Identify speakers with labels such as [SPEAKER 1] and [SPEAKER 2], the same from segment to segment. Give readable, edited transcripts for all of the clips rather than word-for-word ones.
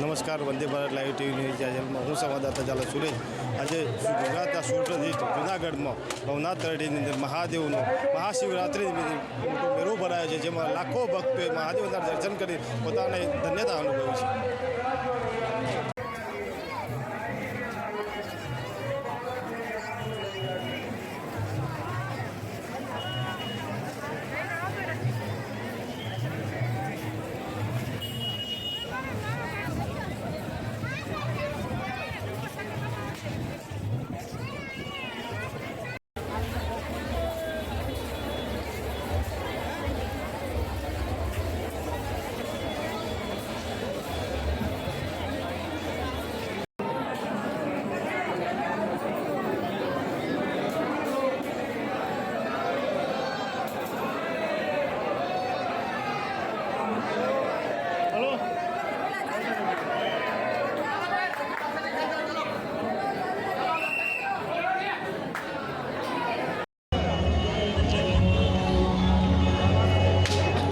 [SPEAKER 1] નમસ્કાર Vande Bharat live TV news ચેનલમાં હું સંવાદદાતા ઝાલા સુરેશ। આજે ગુજરાતના સુરત જૂનાગઢમાં ભવનાથ તળેટીની અંદર મહાદેવનો મહાશિવરાત્રિ મોટો મેળો ભરાયો છે, જેમાં લાખો ભક્તોએ મહાદેવના દર્શન કરી પોતાને ધન્યતા અનુભવી છે।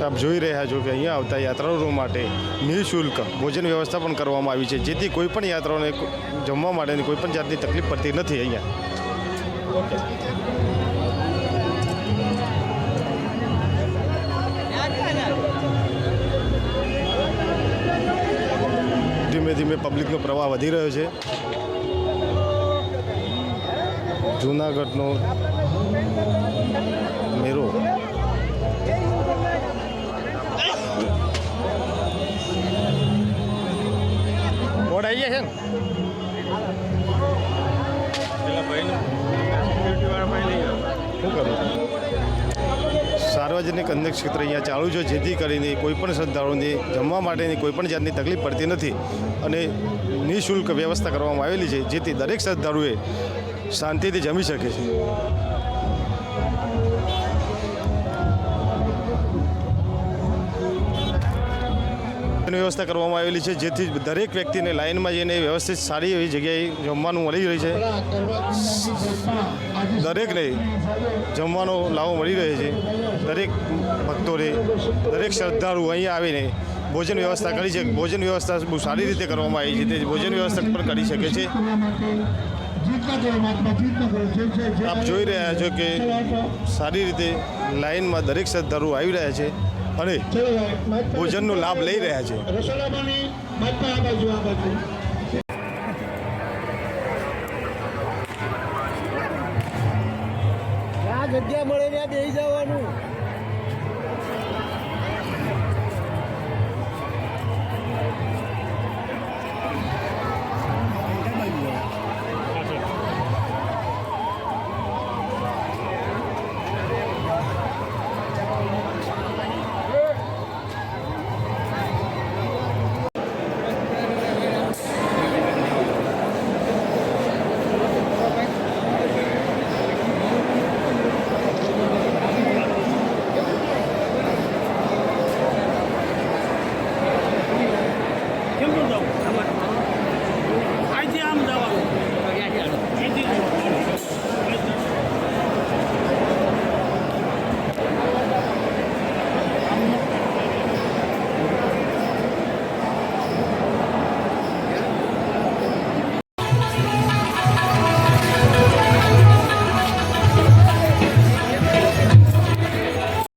[SPEAKER 1] આપ જોઈ રહ્યા છો કે અહીંયા આવતા યાત્રાળુઓ માટે નિઃશુલ્ક ભોજન વ્યવસ્થા પણ કરવામાં આવી છે, જેથી કોઈ પણ યાત્રાઓને જમવા માટેની કોઈ પણ જાતની તકલીફ પડતી નથી। અહીંયા ધીમે ધીમે પબ્લિકનો પ્રવાહ વધી રહ્યો છે। જૂનાગઢનો મેળો બોર્ડ આવી ગયા છે ને શું કરું? સાર્વજનિક અન્ય ક્ષેત્ર અહીંયા ચાલુ છે, જેથી કરીને કોઈપણ શ્રદ્ધાળુઓને જમવા માટેની કોઈપણ જાતની તકલીફ પડતી નથી અને નિઃશુલ્ક વ્યવસ્થા કરવામાં આવેલી છે, જેથી દરેક શ્રદ્ધાળુએ શાંતિથી જમી શકે છે। વ્યવસ્થા કરવામાં આવેલી છે, જેથી દરેક વ્યક્તિને લાઇનમાં જઈને વ્યવસ્થિત સારી એવી જગ્યાએ જમવાનું મળી રહે છે। દરેકને જમવાનો લાવો મળી રહે છે। દરેક ભક્તોને દરેક શ્રદ્ધાળુ અહીંયા આવીને ભોજન વ્યવસ્થા કરી છે। ભોજન વ્યવસ્થા બહુ સારી રીતે કરવામાં આવી છે, તે ભોજન વ્યવસ્થા પણ કરી શકે છે। આપ જોઈ રહ્યા છો કે સારી રીતે લાઇનમાં દરેક શ્રદ્ધાળુ આવી રહ્યા છે અને ભોજનનો લાભ લઈ રહ્યા છે।
[SPEAKER 2] જગ્યા મળે ત્યાં બેસી જવાનું।